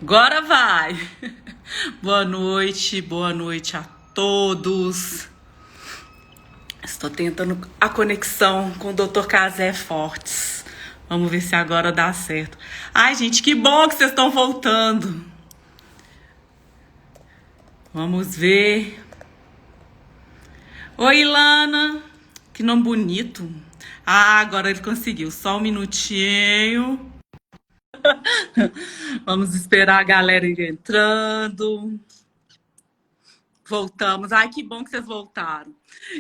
Agora vai! Boa noite a todos. Estou tentando a conexão com o Dr. Casé Fortes. Vamos ver se agora dá certo. Ai, gente, que bom que vocês estão voltando. Vamos ver. Oi, Ilana. Que nome bonito. Ah, agora ele conseguiu. Só um minutinho. Vamos esperar a galera ir entrando. Voltamos. Ai, que bom que vocês voltaram.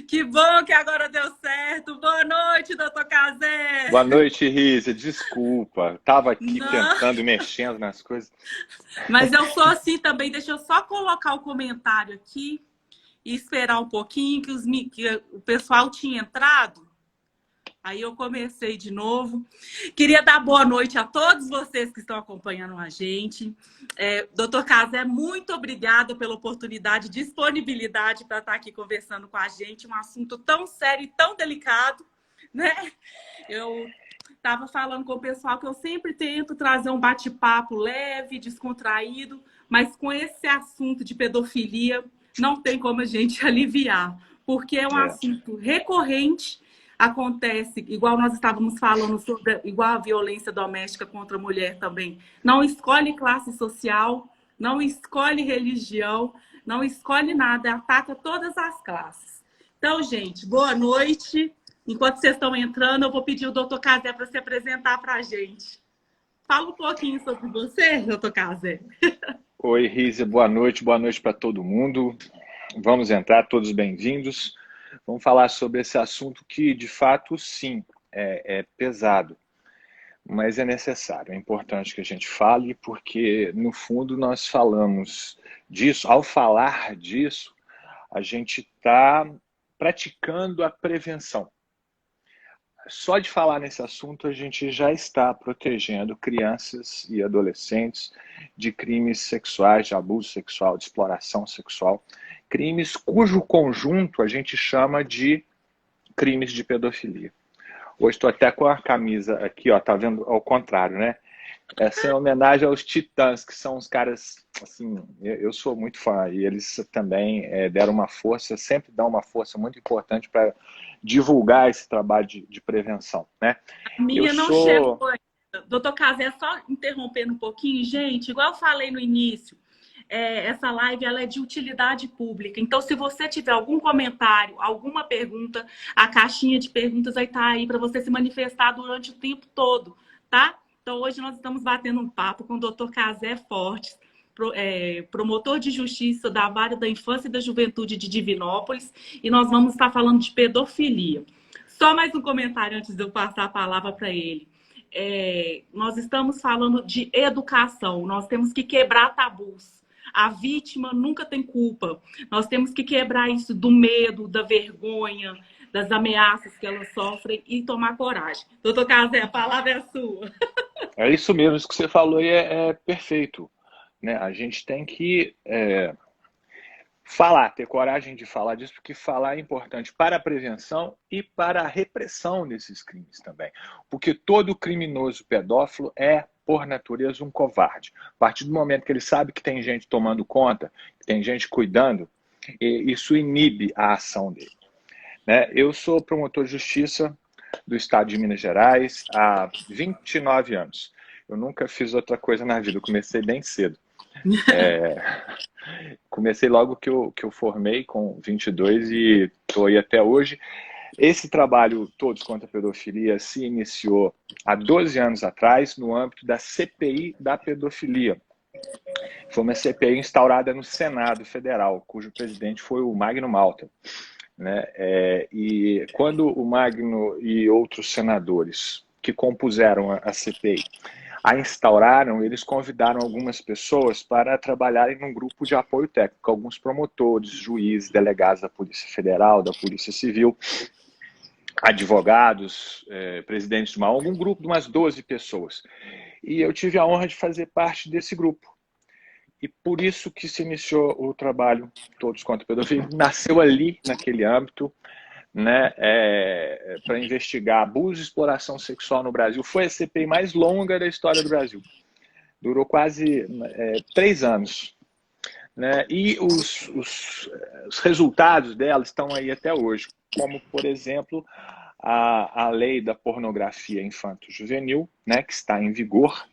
Que bom que agora deu certo. Boa noite, doutor Boa Casé. noite, Rízia. Desculpa, estava aqui Não, tentando, mexendo nas coisas. mas eu sou assim também. Deixa eu só colocar o comentário aqui e esperar um pouquinho que o pessoal tinha entrado. Aí eu comecei de novo. Queria dar boa noite a todos vocês que estão acompanhando a gente. Doutor Casé, muito obrigada pela oportunidade, disponibilidade para estar aqui conversando com a gente. Um assunto tão sério e tão delicado, né? Eu estava falando com o pessoal que eu sempre tento trazer um bate-papo leve, descontraído, mas com esse assunto de pedofilia não tem como a gente aliviar, porque é um É, assunto recorrente. Acontece, igual nós estávamos falando sobre, igual a violência doméstica contra a mulher também. Não escolhe classe social, não escolhe religião, não escolhe nada, ataca todas as classes. Então, gente, boa noite. Enquanto vocês estão entrando, eu vou pedir o doutor Casé para se apresentar para a gente. Fala um pouquinho sobre você, doutor Casé. Oi, Rízia, boa noite para todo mundo. Vamos entrar, todos bem-vindos. Vamos falar sobre esse assunto que, de fato, sim, é pesado, mas é necessário. É importante que a gente fale, porque, no fundo, nós falamos disso. Ao falar disso, a gente está praticando a prevenção. Só de falar nesse assunto, a gente já está protegendo crianças e adolescentes de crimes sexuais, de abuso sexual, de exploração sexual, crimes cujo conjunto a gente chama de crimes de pedofilia. Hoje estou até com a camisa aqui, ó, tá vendo ao contrário, né? Essa é em homenagem aos Titãs, que são os caras, assim, eu sou muito fã, e eles também deram uma força, sempre dão uma força muito importante para divulgar esse trabalho de prevenção, né? A Eu minha não chegou sou... ainda. Doutor Casé, só interrompendo um pouquinho, gente, igual eu falei no início, essa live ela é de utilidade pública. Então, se você tiver algum comentário, alguma pergunta, a caixinha de perguntas vai estar aí para você se manifestar durante o tempo todo, tá? Então, hoje nós estamos batendo um papo com o doutor Casé Fortes, promotor de justiça da Vara da Infância e da Juventude de Divinópolis, e nós vamos estar falando de pedofilia. Só mais um comentário antes de eu passar a palavra para ele. Nós estamos falando de educação, nós temos que quebrar tabus. A vítima nunca tem culpa. Nós temos que quebrar isso do medo, da vergonha, das ameaças que elas sofrem e tomar coragem. Doutor Casé, a palavra é sua. É isso mesmo, isso que você falou é perfeito, né? A gente tem que falar, ter coragem de falar disso, porque falar é importante para a prevenção e para a repressão desses crimes também. Porque todo criminoso pedófilo é, por natureza, um covarde. A partir do momento que ele sabe que tem gente tomando conta, que tem gente cuidando, isso inibe a ação dele, né? Eu sou promotor de justiça do estado de Minas Gerais há 29 anos. Eu nunca fiz outra coisa na vida, eu comecei bem cedo. Comecei logo que eu formei, com 22, e estou aí até hoje. Esse trabalho, Todos contra a Pedofilia, se iniciou há 12 anos atrás, no âmbito da CPI da pedofilia. Foi uma CPI instaurada no Senado Federal, cujo presidente foi o Magno Malta, né? E quando o Magno e outros senadores que compuseram a CPI a instauraram, eles convidaram algumas pessoas para trabalharem num grupo de apoio técnico, alguns promotores, juízes, delegados da Polícia Federal, da Polícia Civil, advogados, presidentes de algum grupo de umas 12 pessoas. E eu tive a honra de fazer parte desse grupo. E por isso que se iniciou o trabalho Todos contra a Pedofilia, nasceu ali, naquele âmbito, né, para investigar abuso e exploração sexual no Brasil. Foi a CPI mais longa da história do Brasil. Durou quase 3 anos. Né? E os resultados dela estão aí até hoje, como, por exemplo, a lei da pornografia infanto-juvenil, né, que está em vigor,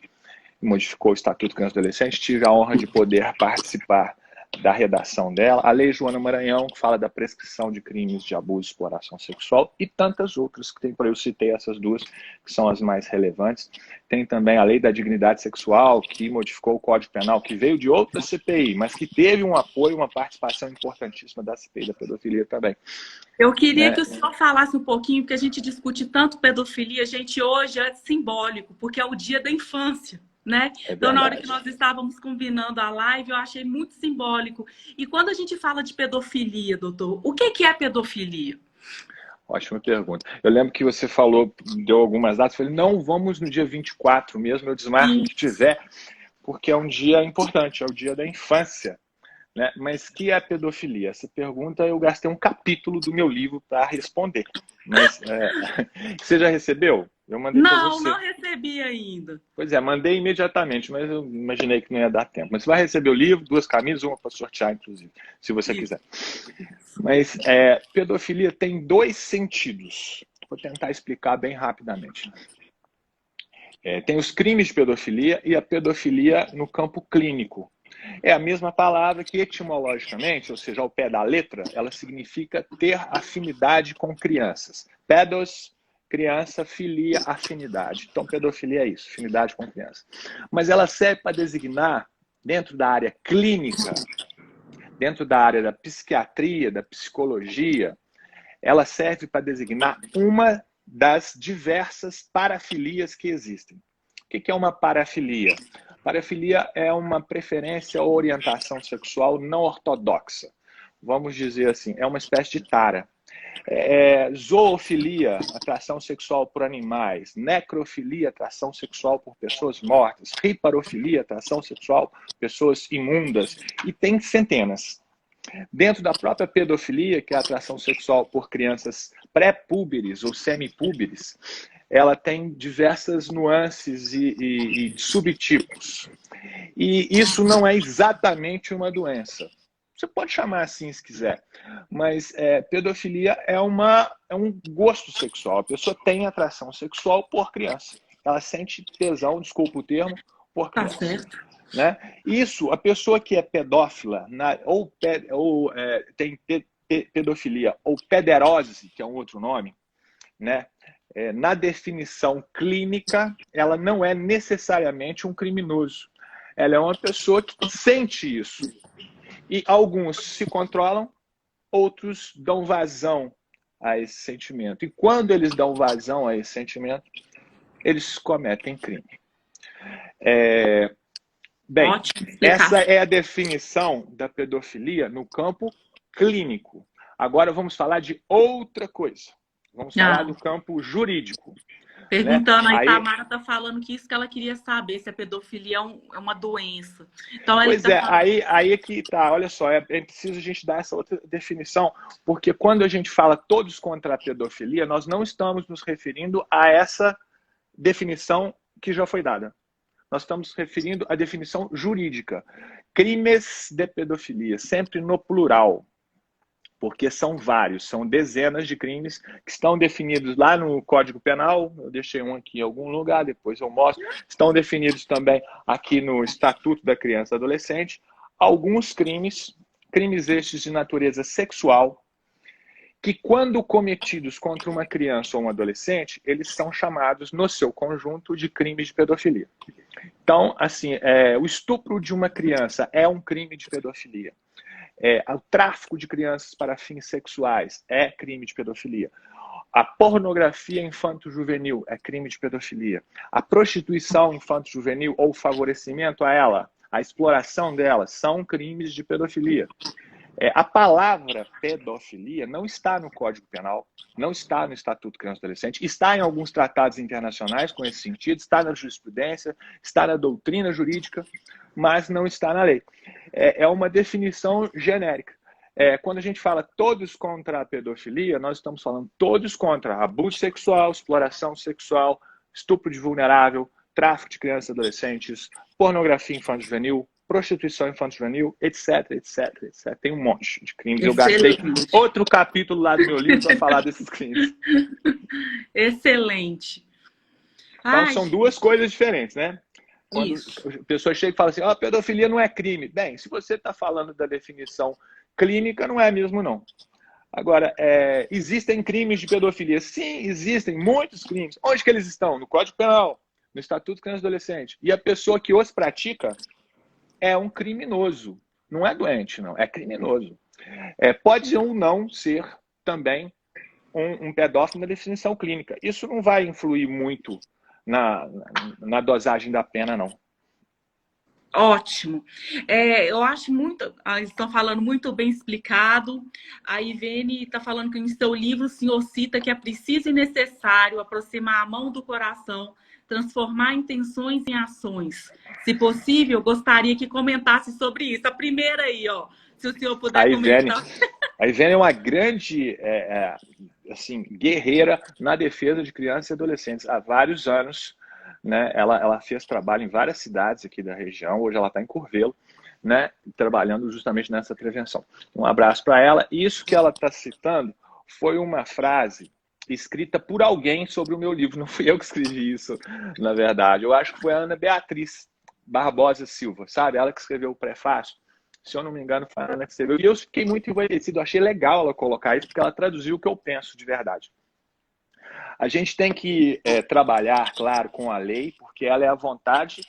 modificou o Estatuto Criança e Adolescente. Tive a honra de poder participar da redação dela. A Lei Joana Maranhão, que fala da prescrição de crimes de abuso e exploração sexual, e tantas outras que tem por aí. Eu citei essas duas, que são as mais relevantes. Tem também a Lei da Dignidade Sexual, que modificou o Código Penal, que veio de outra CPI, mas que teve um apoio, uma participação importantíssima da CPI da pedofilia também. Eu queria que o senhor falasse um pouquinho, porque a gente discute tanto pedofilia, gente, hoje é simbólico, porque é o dia da infância. Né? Então, na hora que nós estávamos combinando a live, eu achei muito simbólico. E quando a gente fala de pedofilia, doutor, o que é pedofilia? Ótima pergunta. Eu lembro que você falou, deu algumas datas, eu falei, não, vamos no dia 24 mesmo, eu desmarco o que tiver, porque é um dia importante, é o dia da infância. Né? Mas que é a pedofilia? Essa pergunta eu gastei um capítulo do meu livro para responder. Mas você já recebeu? Eu mandei para você. Não recebi ainda. Pois é, mandei imediatamente, mas eu imaginei que não ia dar tempo. Mas você vai receber o livro, 2 camisas, uma para sortear, inclusive, se você quiser. Mas pedofilia tem 2 sentidos. Vou tentar explicar bem rapidamente. Tem os crimes de pedofilia e a pedofilia no campo clínico. É a mesma palavra que etimologicamente, ou seja, ao pé da letra, ela significa ter afinidade com crianças. Pedos, criança, filia, afinidade. Então, pedofilia é isso, afinidade com criança. Mas ela serve para designar, dentro da área clínica, dentro da área da psiquiatria, da psicologia, ela serve para designar uma das diversas parafilias que existem. O que é uma parafilia? Parafilia é uma preferência ou orientação sexual não ortodoxa. Vamos dizer assim, é uma espécie de tara. Zoofilia, atração sexual por animais. Necrofilia, atração sexual por pessoas mortas. Riparofilia, atração sexual por pessoas imundas. E tem centenas. Dentro da própria pedofilia, que é a atração sexual por crianças pré-púberes ou semipúberes, ela tem diversas nuances e subtipos. E isso não é exatamente uma doença. Você pode chamar assim se quiser, mas pedofilia é um gosto sexual. A pessoa tem atração sexual por criança. Ela sente tesão, desculpa o termo, por criança. Tá certo. Né? Isso, a pessoa que é pedófila, tem pedofilia, ou pederose, que é um outro nome, né? Na definição clínica, ela não é necessariamente um criminoso. Ela é uma pessoa que sente isso. E alguns se controlam, outros dão vazão a esse sentimento. E quando eles dão vazão a esse sentimento, eles cometem crime. Bem, essa é a definição da pedofilia no campo clínico. Agora vamos falar de outra coisa. Vamos falar do campo jurídico. Perguntando, né? A Itamara está falando que isso que ela queria saber, se a pedofilia é uma doença. Então, pois é, aí é que tá, olha só, é preciso a gente dar essa outra definição, porque quando a gente fala todos contra a pedofilia, nós não estamos nos referindo a essa definição que já foi dada. Nós estamos nos referindo à definição jurídica. Crimes de pedofilia, sempre no plural. Porque são vários, são dezenas de crimes que estão definidos lá no Código Penal. Eu deixei um aqui em algum lugar, depois eu mostro. Estão definidos também aqui no Estatuto da Criança e Adolescente. Alguns crimes estes de natureza sexual, que quando cometidos contra uma criança ou um adolescente, eles são chamados, no seu conjunto, de crimes de pedofilia. Então, assim, o estupro de uma criança é um crime de pedofilia. O tráfico de crianças para fins sexuais é crime de pedofilia. A pornografia infanto-juvenil é crime de pedofilia. A prostituição infanto-juvenil ou favorecimento a ela, a exploração dela, são crimes de pedofilia. A palavra pedofilia não está no Código Penal, não está no Estatuto Criança e Adolescente, está em alguns tratados internacionais com esse sentido, está na jurisprudência, está na doutrina jurídica, mas não está na lei. É uma definição genérica. Quando a gente fala todos contra a pedofilia, nós estamos falando todos contra abuso sexual, exploração sexual, estupro de vulnerável, tráfico de crianças e adolescentes, pornografia infanto-juvenil, prostituição infanto-juvenil, etc, etc, etc. Tem um monte de crimes. Eu gastei outro capítulo lá do meu livro para falar desses crimes. Excelente. Então, são duas coisas diferentes, né? Quando Isso. a pessoa chega e fala assim, pedofilia não é crime. Bem, se você está falando da definição clínica, não é mesmo, não. Agora, existem crimes de pedofilia? Sim, existem muitos crimes. Onde que eles estão? No Código Penal, no Estatuto de Criança e Adolescente. E a pessoa que os pratica é um criminoso. Não é doente, não. É criminoso. Pode ou não ser também um pedófilo na definição clínica. Isso não vai influir muito na dosagem da pena, não. Ótimo. Eu acho muito. Estão falando muito bem explicado. A Ivene está falando que no seu livro o senhor cita que é preciso e necessário aproximar a mão do coração, transformar intenções em ações. Se possível, gostaria que comentasse sobre isso. A primeira aí, ó, se o senhor puder comentar. A Ivene é uma grande assim, guerreira na defesa de crianças e adolescentes há vários anos. Né? Ela fez trabalho em várias cidades aqui da região, hoje ela está em Curvelo, né? Trabalhando justamente nessa prevenção. Um abraço para ela. Isso que ela está citando foi uma frase escrita por alguém sobre o meu livro, não fui eu que escrevi isso, na verdade. Eu acho que foi a Ana Beatriz Barbosa Silva, sabe? Ela que escreveu o prefácio. Se eu não me engano, foi a Ana que escreveu. E eu fiquei muito envaidecido, achei legal ela colocar isso, porque ela traduziu o que eu penso de verdade. A gente tem que trabalhar, claro, com a lei, porque ela é a vontade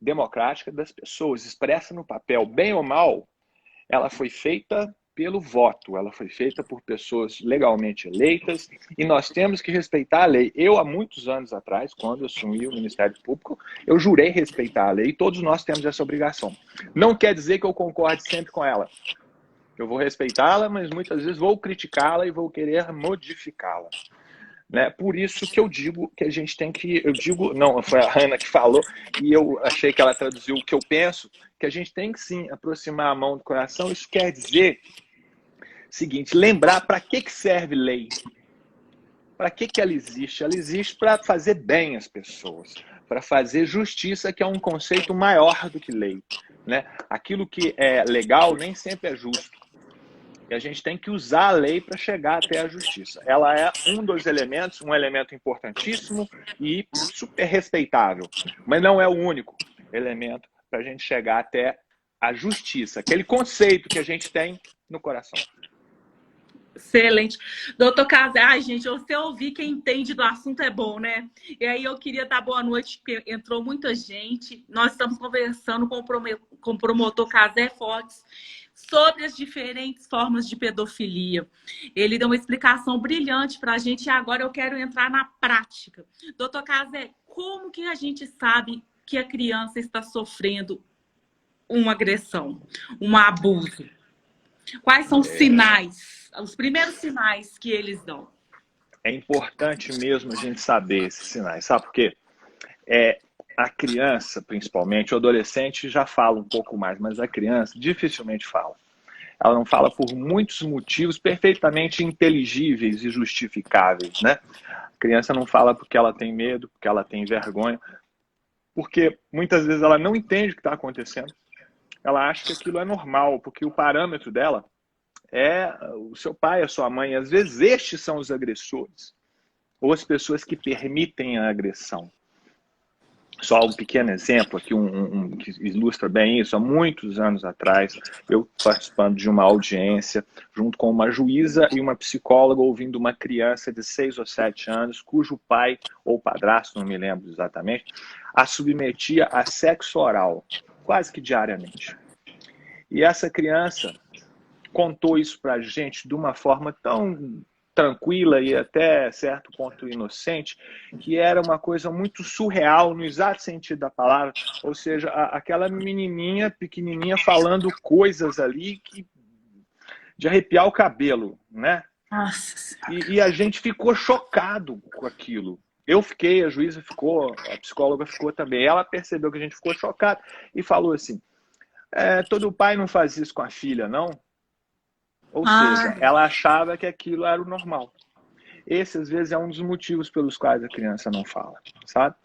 democrática das pessoas, expressa no papel. Bem ou mal, ela foi feita pelo voto, ela foi feita por pessoas legalmente eleitas, e nós temos que respeitar a lei. Eu, há muitos anos atrás, quando eu assumi o Ministério Público, eu jurei respeitar a lei, e todos nós temos essa obrigação. Não quer dizer que eu concorde sempre com ela. Eu vou respeitá-la, mas muitas vezes vou criticá-la e vou querer modificá-la. Né? Por isso que eu digo que a gente tem que... Não, foi a Ana que falou, e eu achei que ela traduziu o que eu penso, que a gente tem que sim aproximar a mão do coração. Isso quer dizer o seguinte, lembrar para que serve lei. Para que ela existe? Ela existe para fazer bem as pessoas, para fazer justiça, que é um conceito maior do que lei. Né? Aquilo que é legal nem sempre é justo. E a gente tem que usar a lei para chegar até a justiça. Ela é um dos elementos, um elemento importantíssimo e super respeitável. Mas não é o único elemento para a gente chegar até a justiça. Aquele conceito que a gente tem no coração. Excelente. Doutor Casé, gente, você ouvir quem entende do assunto é bom, né? E aí eu queria dar boa noite, porque entrou muita gente. Nós estamos conversando com o promotor Casé Fortes sobre as diferentes formas de pedofilia. Ele deu uma explicação brilhante para a gente e agora eu quero entrar na prática. Doutor Casé, como que a gente sabe que a criança está sofrendo uma agressão, um abuso? Quais são os sinais, os primeiros sinais que eles dão? É importante mesmo a gente saber esses sinais, sabe por quê? A criança, principalmente, o adolescente já fala um pouco mais, mas a criança dificilmente fala. Ela não fala por muitos motivos perfeitamente inteligíveis e justificáveis, né? A criança não fala porque ela tem medo, porque ela tem vergonha, porque muitas vezes ela não entende o que está acontecendo. Ela acha que aquilo é normal, porque o parâmetro dela é o seu pai, a sua mãe. E às vezes estes são os agressores, ou as pessoas que permitem a agressão. Só um pequeno exemplo aqui, que ilustra bem isso. Há muitos anos atrás, eu participando de uma audiência, junto com uma juíza e uma psicóloga, ouvindo uma criança de 6 ou 7 anos, cujo pai, ou padrasto, não me lembro exatamente, a submetia a sexo oral, quase que diariamente. E essa criança contou isso para a gente de uma forma tão tranquila e até certo ponto inocente, que era uma coisa muito surreal no exato sentido da palavra, ou seja, aquela menininha pequenininha falando coisas ali que de arrepiar o cabelo, né? Nossa. E a gente ficou chocado com aquilo. Eu fiquei, a juíza ficou, a psicóloga ficou também. Ela percebeu que a gente ficou chocado e falou assim, todo pai não faz isso com a filha, não? Ou seja, ela achava que aquilo era o normal. Esse, às vezes, é um dos motivos pelos quais a criança não fala, sabe?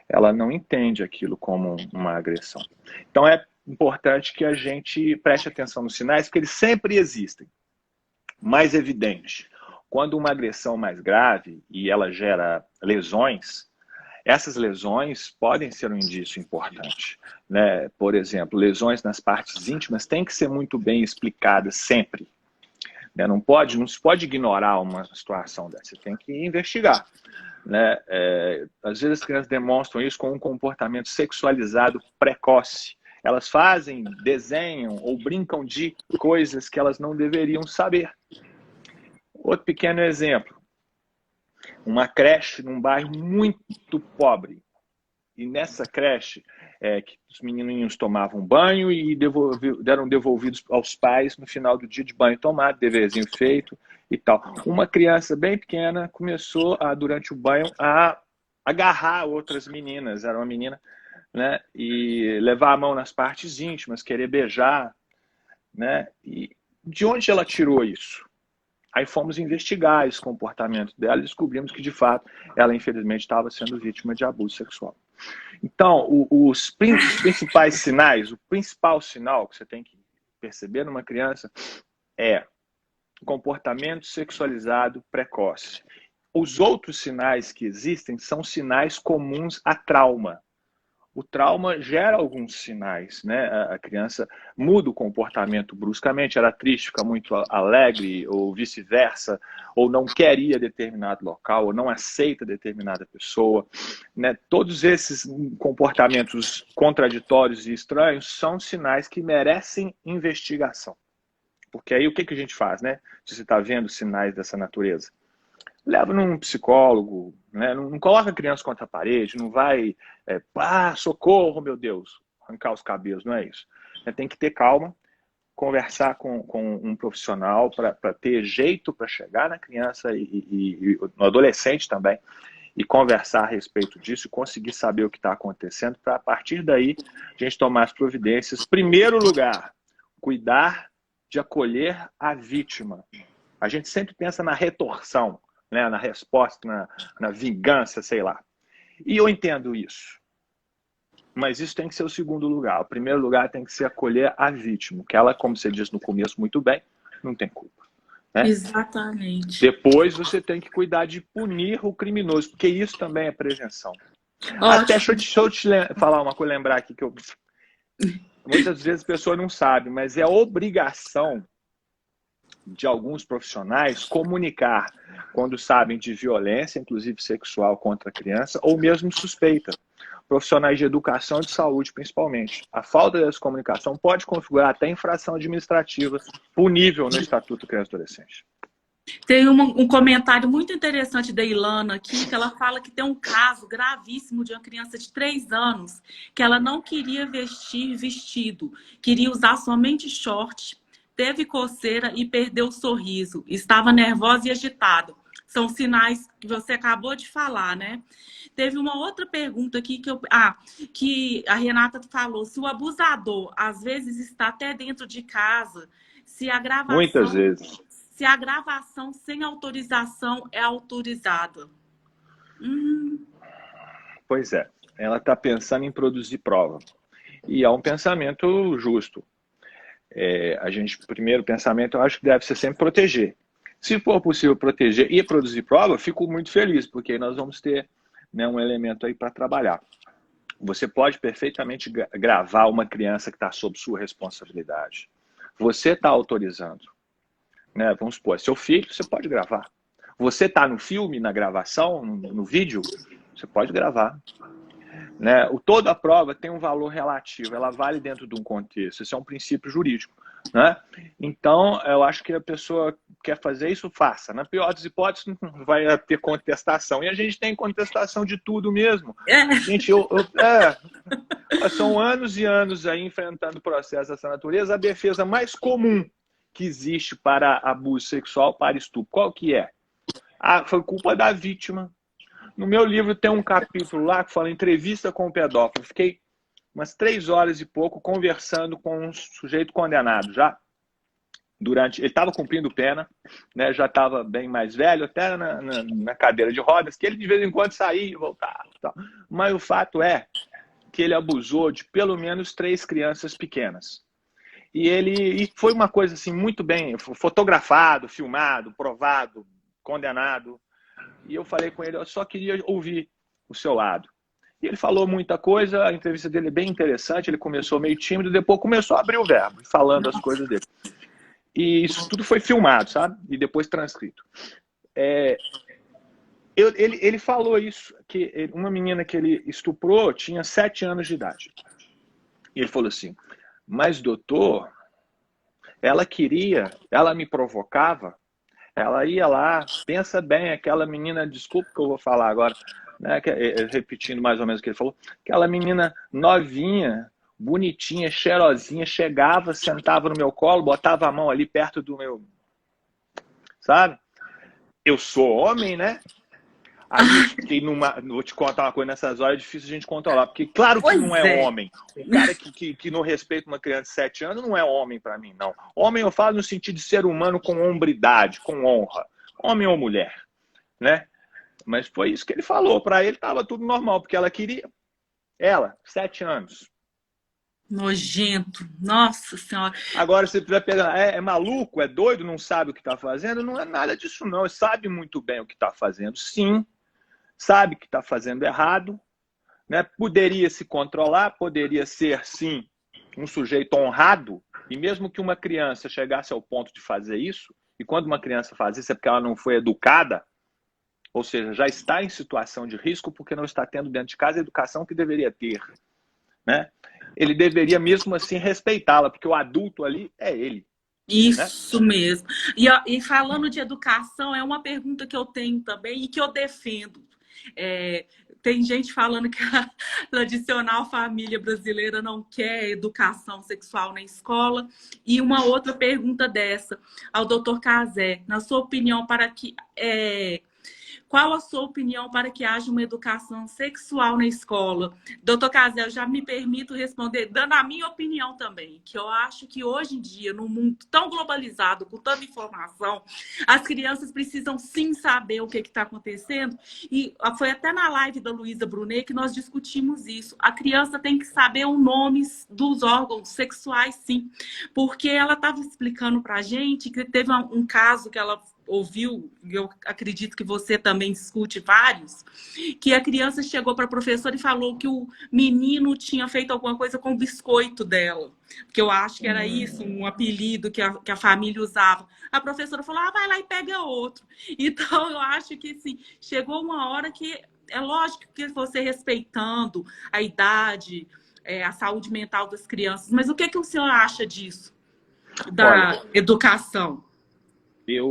ela não entende aquilo como uma agressão. Então é importante que a gente preste atenção nos sinais, porque eles sempre existem. Mais evidente, quando uma agressão mais grave e ela gera lesões, essas lesões podem ser um indício importante, né? Por exemplo, lesões nas partes íntimas têm que ser muito bem explicadas sempre, né? Não se pode ignorar uma situação dessa, você tem que investigar, né? Às vezes as crianças demonstram isso com um comportamento sexualizado precoce. Elas fazem, desenham ou brincam de coisas que elas não deveriam saber. Outro pequeno exemplo. Uma creche num bairro muito pobre. E nessa creche, que os menininhos tomavam banho e eram devolvidos aos pais no final do dia de banho tomado, deverzinho feito e tal. Uma criança bem pequena começou, durante o banho, a agarrar outras meninas. Era uma menina, né? E levar a mão nas partes íntimas, querer beijar, né? E de onde ela tirou isso? Aí fomos investigar esse comportamento dela e descobrimos que, de fato, ela, infelizmente, estava sendo vítima de abuso sexual. Então, os principais sinais, o principal sinal que você tem que perceber numa criança é comportamento sexualizado precoce. Os outros sinais que existem são sinais comuns a trauma. O trauma gera alguns sinais, né? A criança muda o comportamento bruscamente, era triste, fica muito alegre, ou vice-versa, ou não quer ir a determinado local, ou não aceita determinada pessoa, né? Todos esses comportamentos contraditórios e estranhos são sinais que merecem investigação. Porque aí o que a gente faz, né? Se você está vendo sinais dessa natureza? Leva num psicólogo, né? Não coloca a criança contra a parede, não vai, socorro, meu Deus, arrancar os cabelos, não é isso. Tem que ter calma, conversar com um profissional para ter jeito para chegar na criança e no adolescente também, e conversar a respeito disso, conseguir saber o que está acontecendo, para a partir daí a gente tomar as providências. Primeiro lugar, cuidar de acolher a vítima. A gente sempre pensa na retorção, né, na resposta, na vingança, sei lá. E eu entendo isso. Mas isso tem que ser o segundo lugar. O primeiro lugar tem que ser acolher a vítima, que ela, como você disse no começo muito bem, não tem culpa. Né? Exatamente. Depois você tem que cuidar de punir o criminoso, porque isso também é prevenção. Ótimo. Até deixa eu te falar uma coisa, lembrar aqui que muitas vezes a pessoa não sabe, mas é obrigação de alguns profissionais comunicar quando sabem de violência, inclusive sexual, contra a criança, ou mesmo suspeita. Profissionais de educação e de saúde, principalmente. A falta dessa comunicação pode configurar até infração administrativa punível no Estatuto Criança e Adolescente. Tem um comentário muito interessante da Ilana aqui, que ela fala que tem um caso gravíssimo de uma criança de 3 anos, que ela não queria vestir vestido, queria usar somente short, teve coceira e perdeu o sorriso. Estava nervosa e agitada. São sinais que você acabou de falar, né? Teve uma outra pergunta aqui que a Renata falou. Se o abusador, às vezes, está até dentro de casa, se a gravação... Muitas vezes. Se a gravação sem autorização é autorizada. Pois é. Ela está pensando em produzir prova. E é um pensamento justo. Primeiro pensamento, eu acho que deve ser sempre proteger. Se for possível proteger e produzir prova, fico muito feliz, porque aí nós vamos ter, né, um elemento aí para trabalhar. Você pode perfeitamente gravar uma criança que está sob sua responsabilidade. Você está autorizando. Né? Vamos supor, seu filho, você pode gravar. Você está no filme, na gravação, no vídeo, você pode gravar. Né? Toda a prova tem um valor relativo, ela vale dentro de um contexto. Isso é um princípio jurídico. Né? Então, eu acho que a pessoa quer fazer isso, faça. Na pior das hipóteses, não vai ter contestação. E a gente tem contestação de tudo mesmo. Gente, são anos e anos aí enfrentando processos dessa natureza. A defesa mais comum que existe para abuso sexual, para estupro, qual que é? Foi culpa da vítima. No meu livro tem um capítulo lá que fala entrevista com o pedófilo. Fiquei umas 3 horas e pouco conversando com um sujeito condenado já. Ele estava cumprindo pena, né, já estava bem mais velho, até na cadeira de rodas, que ele de vez em quando saía e voltava. Tal. Mas o fato é que ele abusou de pelo menos 3 crianças pequenas. E foi uma coisa assim muito bem fotografado, filmado, provado, condenado. E eu falei com ele, eu só queria ouvir o seu lado. E ele falou muita coisa, a entrevista dele é bem interessante, ele começou meio tímido, depois começou a abrir o verbo, falando as coisas dele. E isso tudo foi filmado, sabe? E depois transcrito. Ele falou isso, que uma menina que ele estuprou tinha 7 anos de idade. E ele falou assim, mas doutor, ela me provocava, ela ia lá, pensa bem, aquela menina, desculpa que eu vou falar agora, né, repetindo mais ou menos o que ele falou, aquela menina novinha, bonitinha, cheirosinha, chegava, sentava no meu colo, botava a mão ali perto do meu... Sabe? Eu sou homem, né? Aí eu fiquei vou te contar uma coisa, nessas horas é difícil a gente controlar, porque claro que não é homem. Um cara que não respeita uma criança de 7 anos não é homem para mim, não. Homem eu falo no sentido de ser humano com hombridade, com honra. Homem ou mulher, né? Mas foi isso que ele falou. Para ele estava tudo normal, porque ela queria. Ela, 7 anos. Nojento. Nossa Senhora. Agora, se você vai pegar, é maluco, é doido, não sabe o que está fazendo? Não é nada disso, não. Ele sabe muito bem o que está fazendo, sim. Sabe que está fazendo errado. Né? Poderia se controlar, poderia ser, sim, um sujeito honrado. E mesmo que uma criança chegasse ao ponto de fazer isso, e quando uma criança faz isso é porque ela não foi educada, ou seja, já está em situação de risco porque não está tendo dentro de casa a educação que deveria ter. Né? Ele deveria mesmo assim respeitá-la, porque o adulto ali é ele. Isso, né? Mesmo. E falando de educação, é uma pergunta que eu tenho também e que eu defendo. Tem gente falando que a tradicional família brasileira não quer educação sexual na escola. E uma outra pergunta dessa ao Dr. Cazé, na sua opinião, qual a sua opinião para que haja uma educação sexual na escola? Doutor Cazé, eu já me permito responder, dando a minha opinião também, que eu acho que hoje em dia, num mundo tão globalizado, com tanta informação, as crianças precisam sim saber o que está acontecendo. E foi até na live da Luísa Brunet que nós discutimos isso. A criança tem que saber os nomes dos órgãos sexuais, sim. Porque ela estava explicando para a gente que teve um caso que ela ouviu, eu acredito que você também discute vários, que a criança chegou para a professora e falou que o menino tinha feito alguma coisa com o biscoito dela, porque eu acho que era isso, um apelido que a família usava. A professora falou, vai lá e pega outro. Então, eu acho que assim, chegou uma hora que é lógico que você respeitando a idade, a saúde mental das crianças, mas o que o senhor acha disso, da educação? Eu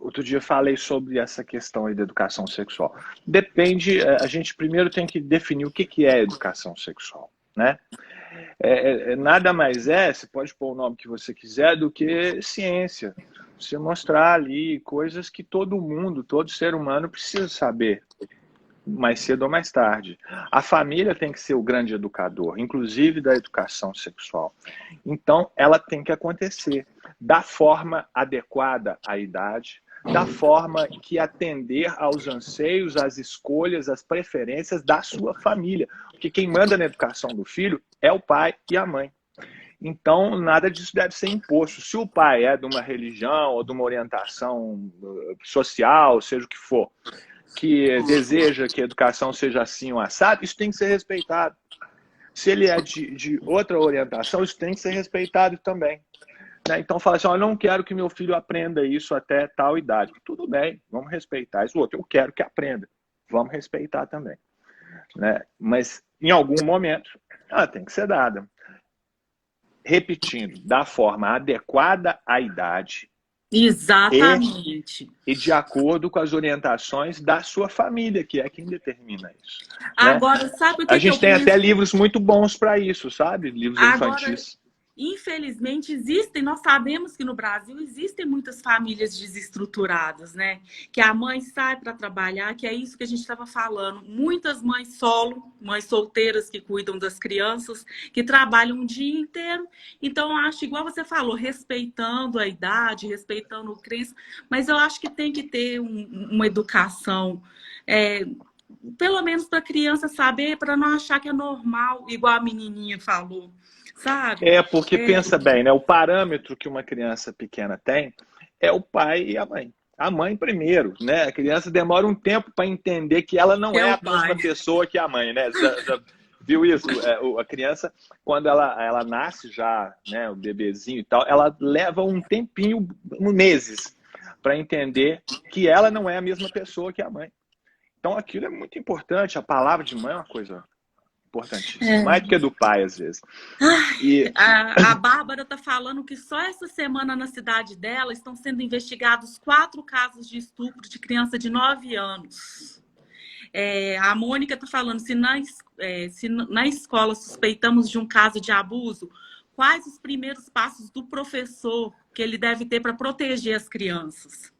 outro dia falei sobre essa questão aí da educação sexual. Depende, a gente primeiro tem que definir o que é educação sexual, né? Nada mais você pode pôr o nome que você quiser, do que ciência. Você mostrar ali coisas que todo mundo, todo ser humano precisa saber, mais cedo ou mais tarde. A família tem que ser o grande educador, inclusive da educação sexual. Então, ela tem que acontecer da forma adequada à idade, da forma que atender aos anseios, às escolhas, às preferências da sua família. Porque quem manda na educação do filho é o pai e a mãe. Então, nada disso deve ser imposto. Se o pai é de uma religião ou de uma orientação social, seja o que for, que deseja que a educação seja assim ou assado, isso tem que ser respeitado. Se ele é de outra orientação, isso tem que ser respeitado também. Né? Então fala assim, eu não quero que meu filho aprenda isso até tal idade. Tudo bem, vamos respeitar isso. O outro, eu quero que aprenda. Vamos respeitar também. Né? Mas em algum momento, ela tem que ser dada. Repetindo, da forma adequada à idade. Exatamente. E de acordo com as orientações da sua família, que é quem determina isso. Agora, né? Sabe o que a gente tem até livros muito bons para isso, sabe? Livros infantis. infelizmente, nós sabemos que no Brasil existem muitas famílias desestruturadas, né? Que a mãe sai para trabalhar, que é isso que a gente estava falando. Muitas mães solo, mães solteiras que cuidam das crianças, que trabalham o dia inteiro. Então, eu acho, igual você falou, respeitando a idade, respeitando a crença, mas eu acho que tem que ter uma educação, pelo menos para a criança saber, para não achar que é normal, igual a menininha falou. Sabe? Porque pensa bem, né? O parâmetro que uma criança pequena tem é o pai e a mãe. A mãe primeiro, né? A criança demora um tempo para entender que ela não é a mesma pessoa que a mãe, né? Já viu isso? A criança, quando ela nasce já, né? O bebezinho e tal, ela leva um tempinho, meses, para entender que ela não é a mesma pessoa que a mãe. Então aquilo é muito importante. A palavra de mãe é uma coisa importantíssimo, mais do que do pai, às vezes. A Bárbara está falando que só essa semana na cidade dela estão sendo investigados 4 casos de estupro de criança de 9 anos. A Mônica está falando, se na escola suspeitamos de um caso de abuso, quais os primeiros passos do professor que ele deve ter para proteger as crianças?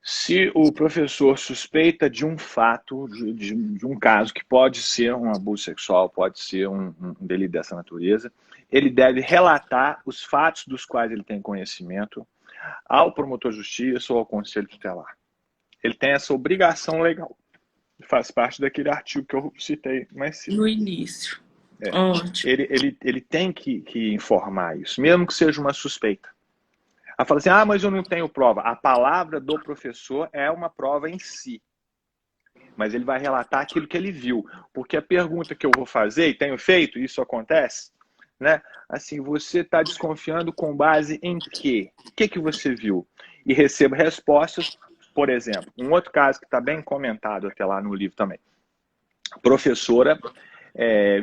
Se o professor suspeita de um fato, de um caso que pode ser um abuso sexual, pode ser um delito dessa natureza, ele deve relatar os fatos dos quais ele tem conhecimento ao promotor de justiça ou ao conselho tutelar. Ele tem essa obrigação legal. Faz parte daquele artigo que eu citei mais cedo. No início. Ótimo. Ele tem que informar isso, mesmo que seja uma suspeita. Ela fala assim, mas eu não tenho prova. A palavra do professor é uma prova em si. Mas ele vai relatar aquilo que ele viu. Porque a pergunta que eu vou fazer, e tenho feito, isso acontece, né? Assim, você está desconfiando com base em quê? O que você viu? E recebo respostas, por exemplo, um outro caso que está bem comentado até lá no livro também. A professora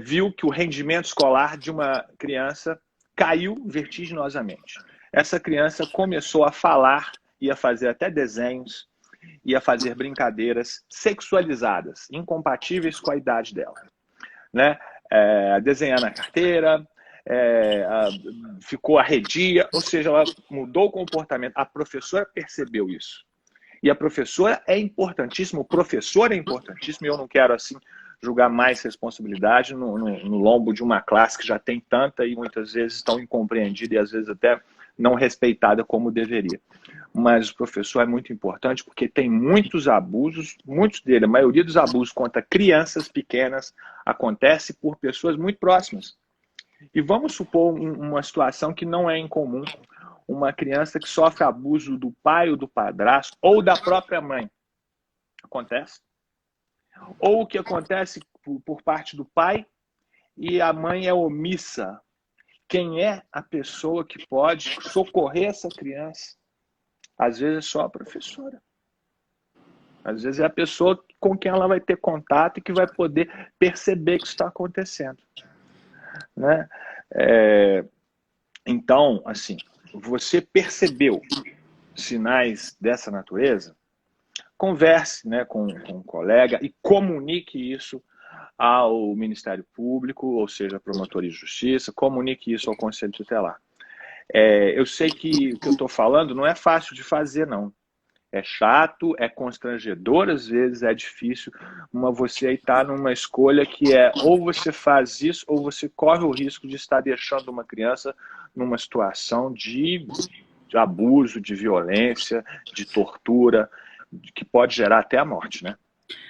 viu que o rendimento escolar de uma criança caiu vertiginosamente. Essa criança começou a falar, ia fazer até desenhos, ia fazer brincadeiras sexualizadas, incompatíveis com a idade dela. Né? Desenhar na carteira, ficou arredia, ou seja, ela mudou o comportamento. A professora percebeu isso. E a professora é importantíssima, o professor é importantíssimo, e eu não quero, assim, julgar mais responsabilidade no lombo de uma classe que já tem tanta e muitas vezes tão incompreendida e às vezes até não respeitada como deveria. Mas o professor é muito importante porque tem muitos abusos, muitos deles, a maioria dos abusos contra crianças pequenas acontece por pessoas muito próximas. E vamos supor uma situação que não é incomum, uma criança que sofre abuso do pai ou do padrasto ou da própria mãe. Acontece? Ou o que acontece por parte do pai e a mãe é omissa. Quem é a pessoa que pode socorrer essa criança? Às vezes é só a professora. Às vezes é a pessoa com quem ela vai ter contato e que vai poder perceber que isso está acontecendo. Né? Então, assim, você percebeu sinais dessa natureza? Converse, né, com um colega e comunique isso ao Ministério Público, ou seja, Promotoria de Justiça, comunique isso ao Conselho Tutelar. Eu sei que o que eu estou falando não é fácil de fazer, não. É chato, é constrangedor, às vezes é difícil, mas você está numa escolha que ou você faz isso, ou você corre o risco de estar deixando uma criança numa situação de abuso, de violência, de tortura, que pode gerar até a morte, né?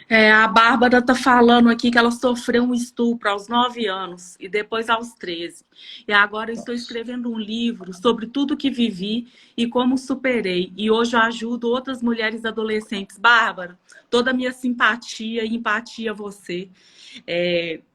A Bárbara está falando aqui que ela sofreu um estupro aos 9 anos e depois aos 13. E agora eu estou escrevendo um livro sobre tudo que vivi e como superei. E hoje eu ajudo outras mulheres adolescentes. Bárbara, toda a minha simpatia e empatia a você.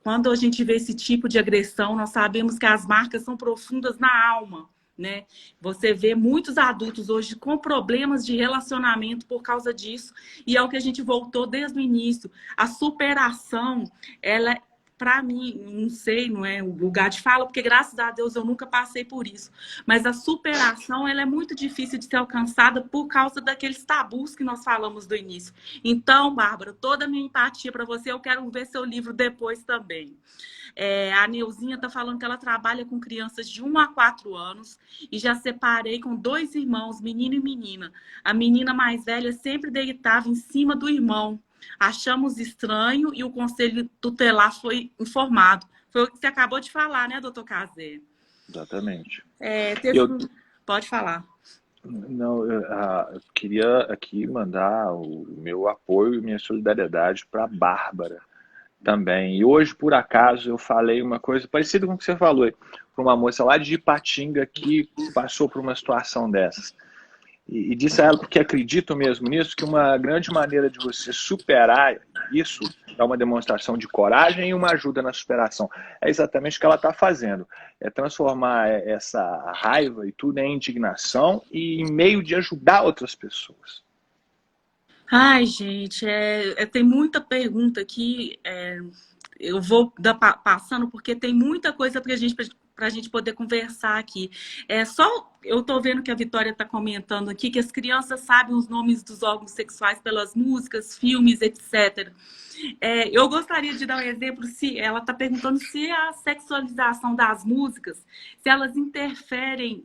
Quando a gente vê esse tipo de agressão, nós sabemos que as marcas são profundas na alma. Né? Você vê muitos adultos hoje com problemas de relacionamento por causa disso, e é o que a gente voltou desde o início. A superação, ela para mim, não sei, não é o lugar de fala, porque graças a Deus eu nunca passei por isso. Mas a superação, ela é muito difícil de ser alcançada por causa daqueles tabus que nós falamos do início. Então, Bárbara, toda a minha empatia para você, eu quero ver seu livro depois também. A Neuzinha está falando que ela trabalha com crianças de 1 a 4 anos e já separei com 2 irmãos, menino e menina. A menina mais velha sempre deitava em cima do irmão. Achamos estranho e o conselho tutelar foi informado. Foi o que você acabou de falar, né, doutor Cazé? Exatamente. Pode falar. Não, eu queria aqui mandar o meu apoio e minha solidariedade para a Bárbara também. E hoje, por acaso, eu falei uma coisa parecida com o que você falou, para uma moça lá de Ipatinga que passou por uma situação dessas. E disse a ela, porque acredito mesmo nisso, que uma grande maneira de você superar isso é uma demonstração de coragem e uma ajuda na superação. É exatamente o que ela está fazendo. É transformar essa raiva e tudo em indignação e em meio de ajudar outras pessoas. Ai, gente, tem muita pergunta aqui. Eu vou passando porque tem muita coisa para a gente poder conversar aqui. Eu estou vendo que a Vitória está comentando aqui que as crianças sabem os nomes dos órgãos sexuais pelas músicas, filmes, etc. Eu gostaria de dar um exemplo, se ela está perguntando se a sexualização das músicas, se elas interferem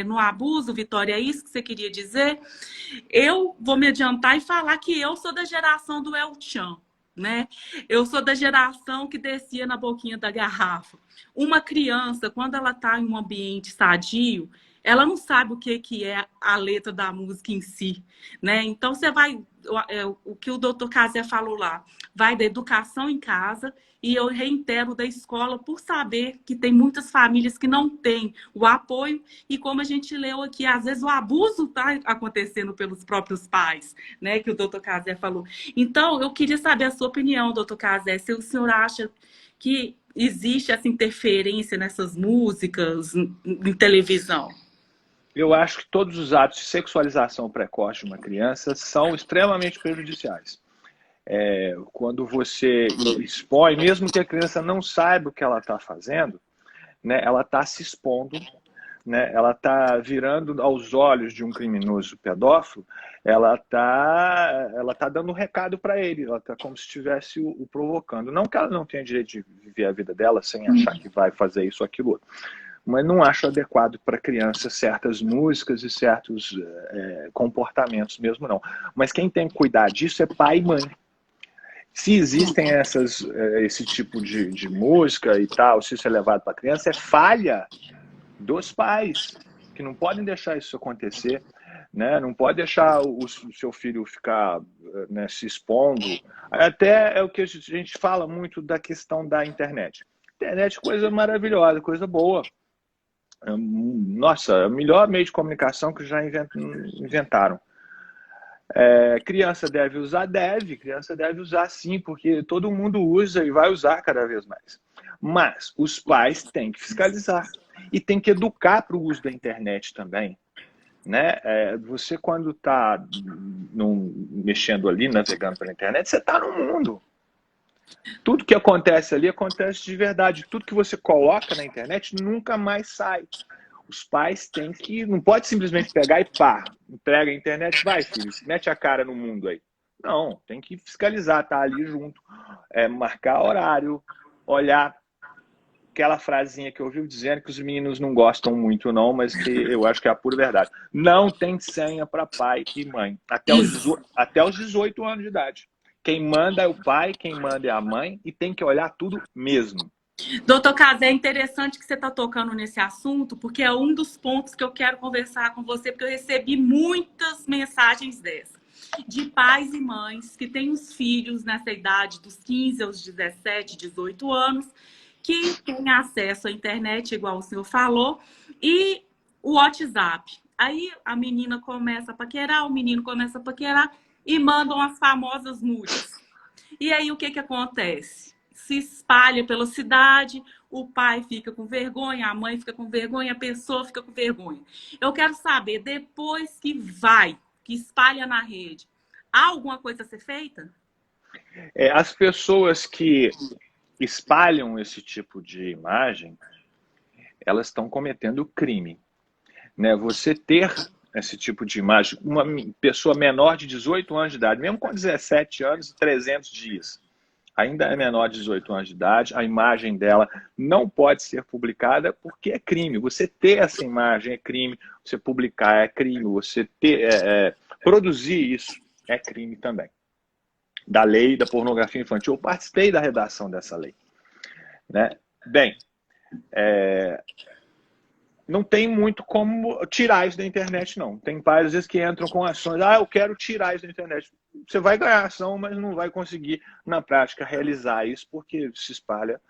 no abuso, Vitória, é isso que você queria dizer? Eu vou me adiantar e falar que eu sou da geração do El Chan, né? Eu sou da geração que descia na boquinha da garrafa. Uma criança, quando ela está em um ambiente sadio, ela não sabe o que é a letra da música em si, né? Então, você vai... o que o doutor Cazé falou lá, vai da educação em casa, e eu reitero da escola por saber que tem muitas famílias que não têm o apoio, e como a gente leu aqui, às vezes o abuso está acontecendo pelos próprios pais, né? Que o doutor Cazé falou. Então, eu queria saber a sua opinião, doutor Cazé, se o senhor acha que existe essa interferência nessas músicas em televisão. Eu acho que todos os atos de sexualização precoce de uma criança são extremamente prejudiciais. Quando você expõe, mesmo que a criança não saiba o que ela está fazendo, né, ela está se expondo, né, ela está virando aos olhos de um criminoso pedófilo, ela tá dando um recado para ele, ela está como se estivesse o provocando. Não que ela não tenha direito de viver a vida dela sem achar que vai fazer isso ou aquilo outro. Mas não acho adequado para criança certas músicas e certos comportamentos mesmo, não. Mas quem tem que cuidar disso é pai e mãe. Se existem esse tipo de música e tal, se isso é levado para a criança, é falha dos pais, que não podem deixar isso acontecer, né? Não pode deixar o seu filho ficar, né, se expondo. Até é o que a gente fala muito da questão da internet. Internet é coisa maravilhosa, coisa boa. Nossa, é o melhor meio de comunicação que já inventaram. Criança deve usar? Deve. Criança deve usar sim, porque todo mundo usa e vai usar cada vez mais. Mas os pais têm que fiscalizar e têm que educar para o uso da internet também. Né? Você, quando está mexendo ali, navegando pela internet, você está no mundo. Tudo que acontece ali acontece de verdade. Tudo que você coloca na internet nunca mais sai. Os pais têm que... Não pode simplesmente pegar e pá, entrega a internet, vai, filho, mete a cara no mundo aí. Não, tem que fiscalizar, tá ali junto. Marcar horário, olhar aquela frasinha que eu ouvi dizendo que os meninos não gostam muito não, mas que eu acho que é a pura verdade. Não tem senha para pai e mãe. Até os 18 anos de idade. Quem manda é o pai, quem manda é a mãe, e tem que olhar tudo mesmo. Doutor Cazé, é interessante que você está tocando nesse assunto, porque é um dos pontos que eu quero conversar com você, porque eu recebi muitas mensagens dessas, de pais e mães que têm os filhos nessa idade dos 15 aos 17, 18 anos, que têm acesso à internet, igual o senhor falou, e o WhatsApp. Aí a menina começa a paquerar, o menino começa a paquerar, e mandam as famosas nudes. E aí o que acontece? Se espalha pela cidade, o pai fica com vergonha, a mãe fica com vergonha, a pessoa fica com vergonha. Eu quero saber, depois que espalha na rede, há alguma coisa a ser feita? As pessoas que espalham esse tipo de imagem, elas estão cometendo crime. Né? Você ter esse tipo de imagem, uma pessoa menor de 18 anos de idade, mesmo com 17 anos e 300 dias, ainda é menor de 18 anos de idade, a imagem dela não pode ser publicada porque é crime. Você ter essa imagem é crime, você publicar é crime, você produzir isso é crime também. Da lei da pornografia infantil, eu participei da redação dessa lei. Né? Bem, não tem muito como tirar isso da internet, não. Tem pais, às vezes, que entram com ações. Eu quero tirar isso da internet. Você vai ganhar ação, mas não vai conseguir, na prática, realizar isso, porque se espalha.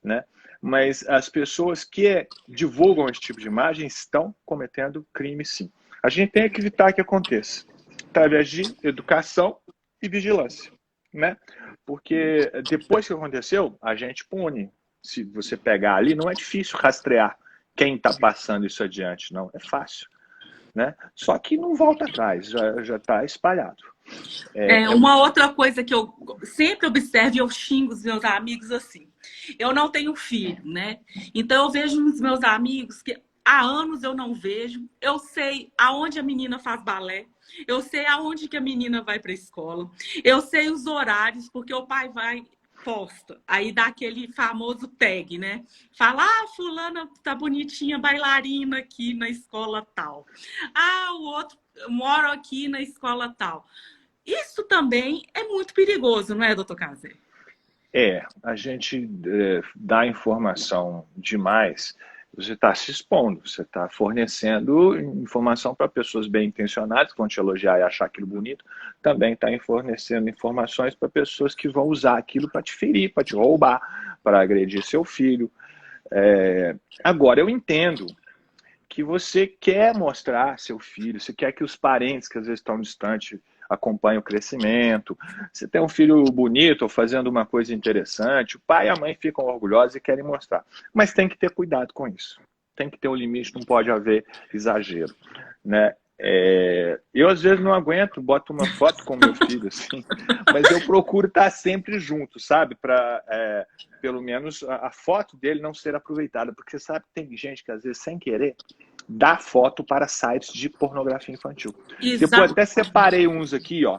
Né? Mas as pessoas que divulgam esse tipo de imagem estão cometendo crime, sim. A gente tem que evitar que aconteça, através de educação e vigilância. Né? Porque depois que aconteceu, a gente pune. Se você pegar ali, não é difícil rastrear quem está passando isso adiante, não. É fácil. Né? Só que não volta atrás, já está espalhado. Uma outra coisa que eu sempre observo, e eu xingo os meus amigos assim. Eu não tenho filho, né? Então eu vejo uns meus amigos que há anos eu não vejo. Eu sei aonde a menina faz balé. Eu sei aonde que a menina vai para a escola. Eu sei os horários, porque o pai vai... posta, aí dá aquele famoso tag, né? Fala, fulana tá bonitinha, bailarina aqui na escola tal. O outro mora aqui na escola tal. Isso também é muito perigoso, não é, doutor Cazé? A gente dá informação demais, você está se expondo, você está fornecendo informação para pessoas bem intencionadas, que vão te elogiar e achar aquilo bonito, também está fornecendo informações para pessoas que vão usar aquilo para te ferir, para te roubar, para agredir seu filho. Agora, eu entendo que você quer mostrar seu filho, você quer que os parentes, que às vezes estão distantes, acompanhem o crescimento. Você tem um filho bonito ou fazendo uma coisa interessante, o pai e a mãe ficam orgulhosos e querem mostrar. Mas tem que ter cuidado com isso. Tem que ter um limite, não pode haver exagero. Né? Eu, às vezes, não aguento, boto uma foto com meu filho, assim, mas eu procuro estar sempre junto, sabe? Para, pelo menos, a foto dele não ser aproveitada. Porque você sabe que tem gente que, às vezes, sem querer, dá foto para sites de pornografia infantil. Exato. Depois até separei uns aqui, ó.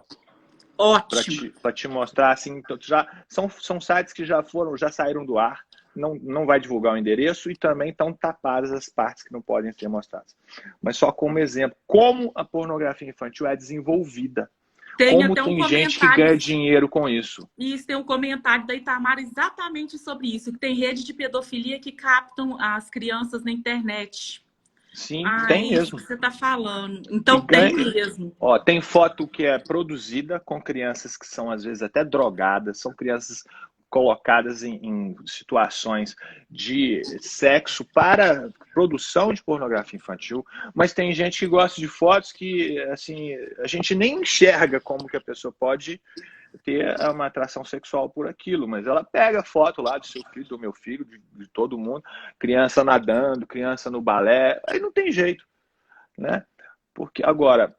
Ótimo. Para te mostrar, assim, então, são sites que já saíram do ar, não vai divulgar o endereço e também estão tapadas as partes que não podem ser mostradas. Mas só como exemplo, como a pornografia infantil é desenvolvida. Como tem gente que ganha dinheiro com isso. Isso, tem um comentário da Itamar exatamente sobre isso, que tem rede de pedofilia que captam as crianças na internet. Sim, tem mesmo. Isso que você está falando. Então tem mesmo. Tem foto que é produzida com crianças que são, às vezes, até drogadas, são crianças colocadas em situações de sexo para produção de pornografia infantil, mas tem gente que gosta de fotos que, assim, a gente nem enxerga como que a pessoa pode ter uma atração sexual por aquilo, mas ela pega foto lá do seu filho, do meu filho, de todo mundo, criança nadando, criança no balé, aí não tem jeito, né? Porque agora,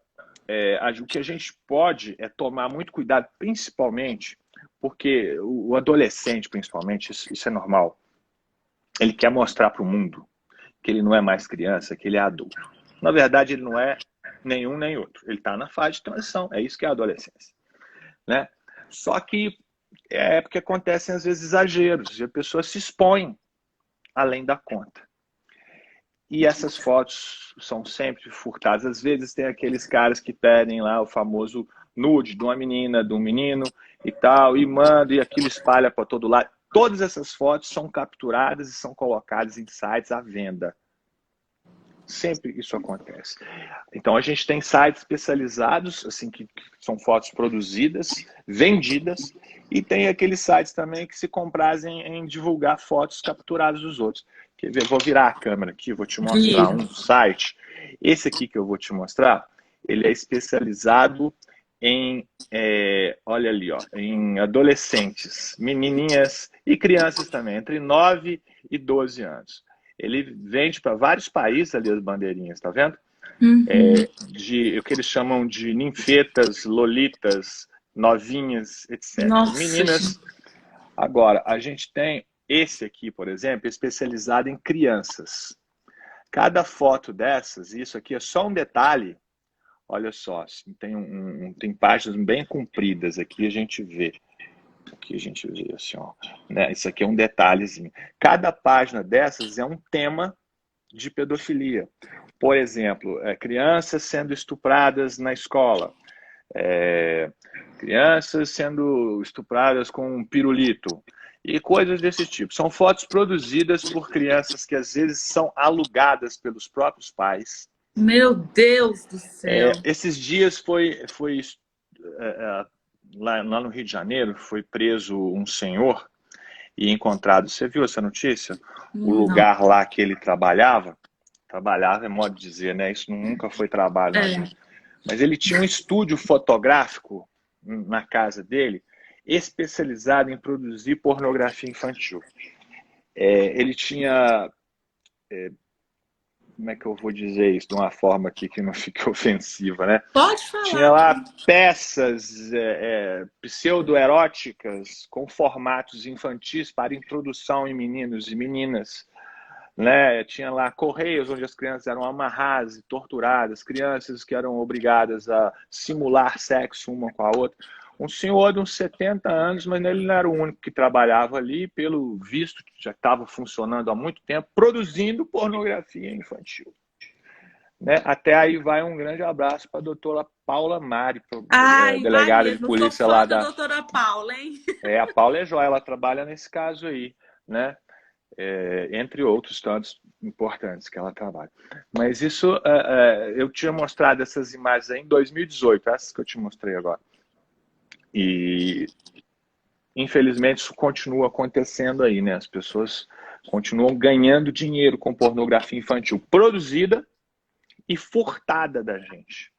o que a gente pode é tomar muito cuidado, principalmente porque o adolescente, principalmente, isso é normal, ele quer mostrar para o mundo que ele não é mais criança, que ele é adulto. Na verdade, ele não é nenhum nem outro, ele está na fase de transição, é isso que é a adolescência, né? Só que porque acontecem, às vezes, exageros, e a pessoa se expõe além da conta. E essas fotos são sempre furtadas. Às vezes tem aqueles caras que pedem lá o famoso nude de uma menina, de um menino e tal, e manda, e aquilo espalha para todo lado. Todas essas fotos são capturadas e são colocadas em sites à venda. Sempre isso acontece. Então a gente tem sites especializados, assim, que são fotos produzidas, vendidas, e tem aqueles sites também que se comprazem em divulgar fotos capturadas dos outros. Quer ver? Vou virar a câmera aqui, vou te mostrar um site. Esse aqui que eu vou te mostrar, ele é especializado em, olha ali, ó, em adolescentes, menininhas e crianças também, entre 9 e 12 anos. Ele vende para vários países ali as bandeirinhas, tá vendo? Uhum. O que eles chamam de ninfetas, lolitas, novinhas, etc. Nossa, meninas Agora, a gente tem esse aqui, por exemplo, especializado em crianças. Cada foto dessas, isso aqui é só um detalhe, olha só, tem páginas bem compridas aqui, a gente vê. Aqui a gente vê assim, ó, né? Isso aqui é um detalhezinho. Cada página dessas é um tema de pedofilia. Por exemplo, crianças sendo estupradas na escola, crianças sendo estupradas com um pirulito e coisas desse tipo. São fotos produzidas por crianças que às vezes são alugadas pelos próprios pais. Meu Deus do céu. Esses dias lá no Rio de Janeiro, foi preso um senhor e encontrado, você viu essa notícia? O lugar lá que ele trabalhava é modo de dizer, né? Isso nunca foi trabalho na gente. Mas ele tinha um estúdio fotográfico na casa dele, especializado em produzir pornografia infantil. Ele tinha... como é que eu vou dizer isso de uma forma aqui que não fique ofensiva, né? Pode falar. Tinha lá peças pseudo-eróticas com formatos infantis para introdução em meninos e meninas. Né? Tinha lá correios onde as crianças eram amarradas e torturadas, crianças que eram obrigadas a simular sexo uma com a outra. Um senhor de uns 70 anos, mas ele não era o único que trabalhava ali, pelo visto, já estava funcionando há muito tempo, produzindo pornografia infantil. Né? Até aí vai um grande abraço para a doutora Paula Mari, delegada de polícia lá da... doutora Paula, hein? A Paula é joia, ela trabalha nesse caso aí, né? Entre outros tantos importantes que ela trabalha. Mas isso, eu tinha mostrado essas imagens aí em 2018, essas que eu te mostrei agora. E, infelizmente, isso continua acontecendo aí, né? As pessoas continuam ganhando dinheiro com pornografia infantil produzida e furtada da gente.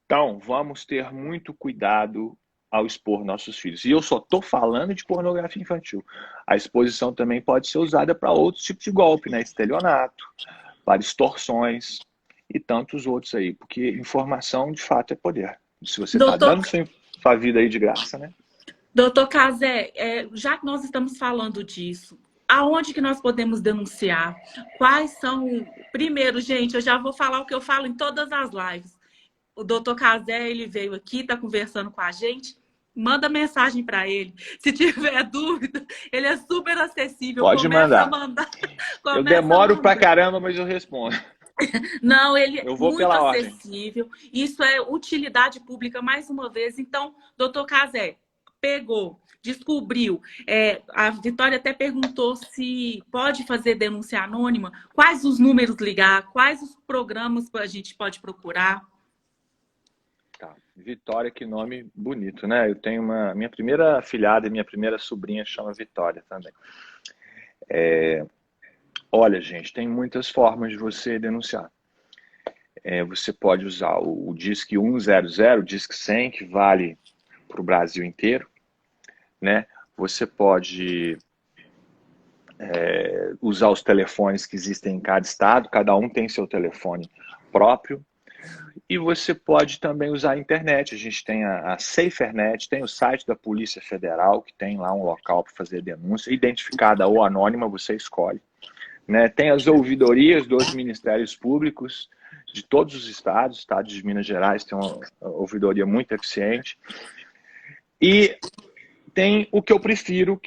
Então, vamos ter muito cuidado ao expor nossos filhos. E eu só estou falando de pornografia infantil. A exposição também pode ser usada para outros tipos de golpe, né? Estelionato, para extorsões e tantos outros aí. Porque informação, de fato, é poder. Se você está dando sua vida aí de graça, né? Doutor Cazé, já que nós estamos falando disso, aonde que nós podemos denunciar? Quais são... Primeiro, gente, eu já vou falar o que eu falo em todas as lives. O doutor Cazé, ele veio aqui, está conversando com a gente. Manda mensagem para ele. Se tiver dúvida, ele é super acessível. Pode mandar. Eu demoro pra caramba, mas eu respondo. Não, ele é muito acessível. Isso é utilidade pública, mais uma vez. Então, doutor Cazé, pegou, descobriu. A Vitória até perguntou se pode fazer denúncia anônima. Quais os números ligar? Quais os programas a gente pode procurar? Tá. Vitória, que nome bonito, né? Eu tenho minha primeira afilhada e minha primeira sobrinha chama Vitória também. Olha, gente, tem muitas formas de você denunciar. Você pode usar o Disque 100, o Disque 100, que vale para o Brasil inteiro, né? Você pode usar os telefones que existem em cada estado, cada um tem seu telefone próprio. E você pode também usar a internet. A gente tem a SaferNet, tem o site da Polícia Federal, que tem lá um local para fazer denúncia, identificada ou anônima, você escolhe. Né? Tem as ouvidorias dos ministérios públicos de todos os estados, estado de Minas Gerais tem uma ouvidoria muito eficiente. E tem o que eu prefiro,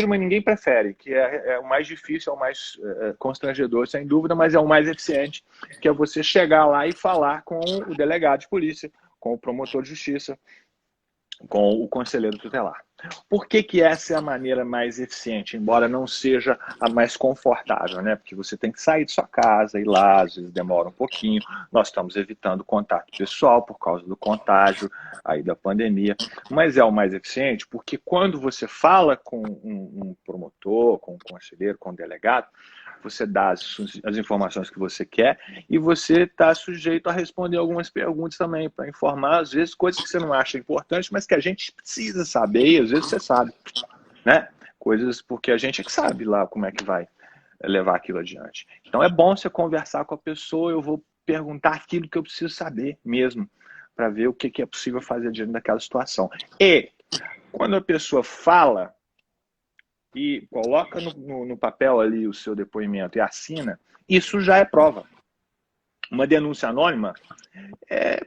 mas ninguém prefere, que é o mais difícil, é o mais constrangedor, sem dúvida, mas é o mais eficiente, que é você chegar lá e falar com o delegado de polícia, com o promotor de justiça, com o conselheiro tutelar. Por que essa é a maneira mais eficiente, embora não seja a mais confortável, né? Porque você tem que sair de sua casa, ir lá, às vezes demora um pouquinho. Nós estamos evitando contato pessoal por causa do contágio aí da pandemia, mas é o mais eficiente porque quando você fala com um promotor, com um conselheiro, com um delegado, você dá as informações que você quer e você está sujeito a responder algumas perguntas também, para informar, às vezes, coisas que você não acha importante, mas que a gente precisa saber e às vezes você sabe, né? Coisas porque a gente é que sabe lá como é que vai levar aquilo adiante. Então é bom você conversar com a pessoa, eu vou perguntar aquilo que eu preciso saber mesmo, para ver o que é possível fazer diante daquela situação. E quando a pessoa fala, e coloca no papel ali o seu depoimento e assina, isso já é prova. Uma denúncia anônima é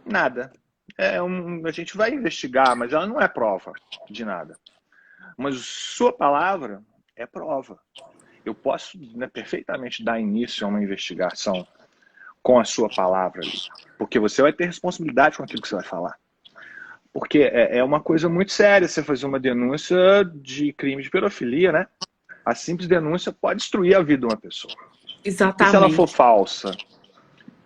nada. A gente vai investigar, mas ela não é prova de nada. Mas sua palavra é prova. Eu posso, né, perfeitamente dar início a uma investigação com a sua palavra ali, porque você vai ter responsabilidade com aquilo que você vai falar. Porque é uma coisa muito séria você fazer uma denúncia de crime de pedofilia, né? A simples denúncia pode destruir a vida de uma pessoa. Exatamente. E se ela for falsa?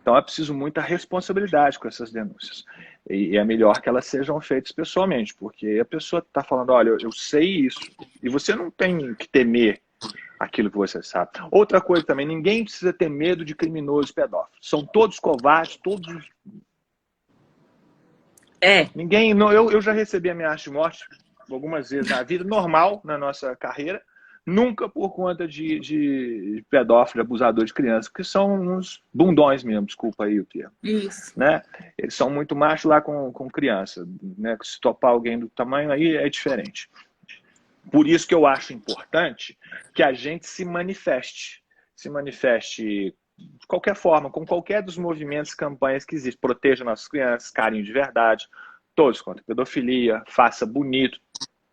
Então é preciso muita responsabilidade com essas denúncias. E é melhor que elas sejam feitas pessoalmente, porque a pessoa está falando, olha, eu sei isso, e você não tem que temer aquilo que você sabe. Outra coisa também, ninguém precisa ter medo de criminosos pedófilos. São todos covardes, todos... Ninguém, eu já recebi ameaça de morte algumas vezes na vida, normal na nossa carreira, nunca por conta de pedófilo, abusador de crianças, porque são uns bundões mesmo, desculpa aí o termo. Isso. Né? Eles são muito machos lá com criança, né? Se topar alguém do tamanho aí é diferente. Por isso que eu acho importante que a gente se manifeste de qualquer forma, com qualquer dos movimentos, campanhas que existem. Proteja nossas crianças, carinho de verdade, todos contra a pedofilia, faça bonito.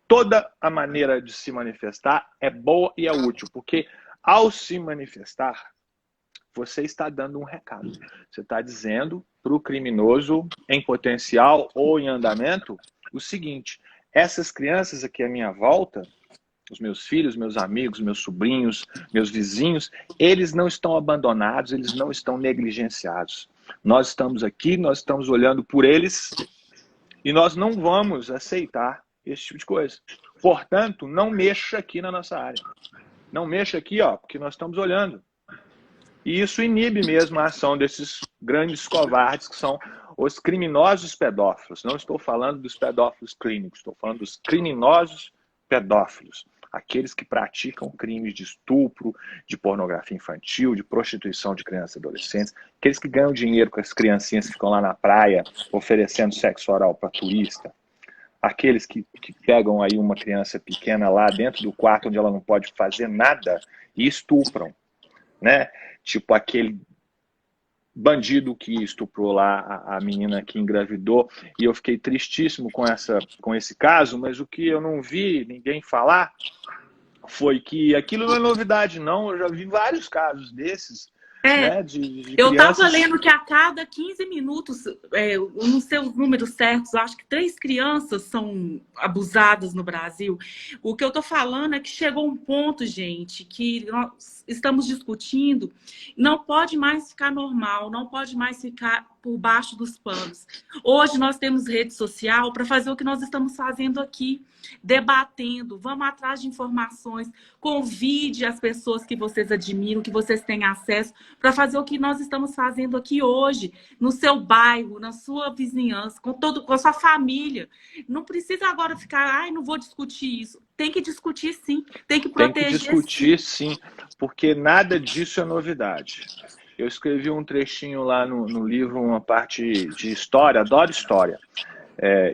Toda a maneira de se manifestar é boa e é útil, porque ao se manifestar, você está dando um recado. Você está dizendo para o criminoso em potencial ou em andamento o seguinte: essas crianças aqui à minha volta, os meus filhos, meus amigos, meus sobrinhos, meus vizinhos, eles não estão abandonados, eles não estão negligenciados. Nós estamos aqui, nós estamos olhando por eles e nós não vamos aceitar esse tipo de coisa. Portanto, não mexa aqui na nossa área. Não mexa aqui, ó, porque nós estamos olhando. E isso inibe mesmo a ação desses grandes covardes que são os criminosos pedófilos. Não estou falando dos pedófilos clínicos, estou falando dos criminosos pedófilos. Aqueles que praticam crimes de estupro, de pornografia infantil, de prostituição de crianças e adolescentes, aqueles que ganham dinheiro com as criancinhas que ficam lá na praia oferecendo sexo oral para turista, aqueles que pegam aí uma criança pequena lá dentro do quarto onde ela não pode fazer nada e estupram, né? Tipo aquele bandido que estuprou lá a menina que engravidou, e eu fiquei tristíssimo com esse caso, mas o que eu não vi ninguém falar foi que aquilo não é novidade, não. Eu já vi vários casos desses, né, de eu crianças... estava lendo que a cada 15 minutos, eu não sei os números certos, acho que 3 crianças são abusadas no Brasil. O que eu estou falando é que chegou um ponto, gente, que nós estamos discutindo, não pode mais ficar normal, não pode mais ficar por baixo dos panos. Hoje nós temos rede social para fazer o que nós estamos fazendo aqui, debatendo, vamos atrás de informações, convide as pessoas que vocês admiram, que vocês têm acesso, para fazer o que nós estamos fazendo aqui hoje, no seu bairro, na sua vizinhança, com a sua família. Não precisa agora ficar, ai, não vou discutir isso. Tem que discutir sim, tem que proteger. Tem que discutir sim, porque nada disso é novidade. Eu escrevi um trechinho lá no livro, uma parte de história, adoro história.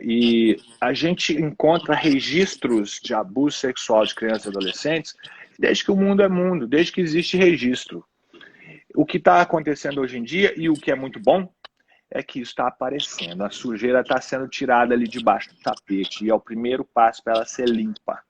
E a gente encontra registros de abuso sexual de crianças e adolescentes desde que o mundo é mundo, desde que existe registro. O que está acontecendo hoje em dia, e o que é muito bom, é que isso está aparecendo. A sujeira está sendo tirada ali debaixo do tapete, e é o primeiro passo para ela ser limpa.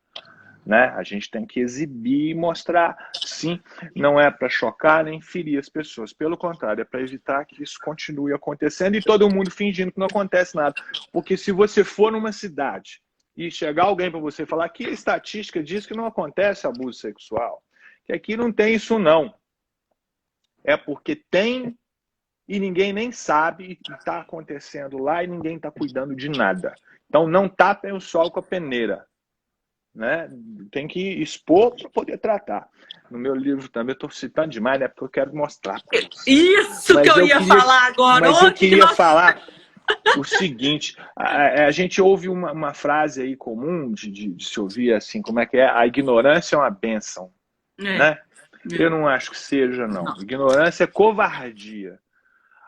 Né? A gente tem que exibir e mostrar, sim, não é para chocar nem ferir as pessoas, pelo contrário, é para evitar que isso continue acontecendo e todo mundo fingindo que não acontece nada. Porque se você for numa cidade e chegar alguém para você falar que a estatística diz que não acontece abuso sexual, que aqui não tem isso não, é porque tem e ninguém nem sabe que está acontecendo lá e ninguém está cuidando de nada. Então não tapem o sol com a peneira. Né? Tem que expor para poder tratar. No meu livro também eu estou citando demais, né? Porque eu quero mostrar. Isso mas que eu ia falar agora. Mas eu queria falar o seguinte: a gente ouve uma frase aí comum de se ouvir assim, como é que é? A ignorância é uma bênção. Né? Eu não acho que seja, não. Ignorância é covardia.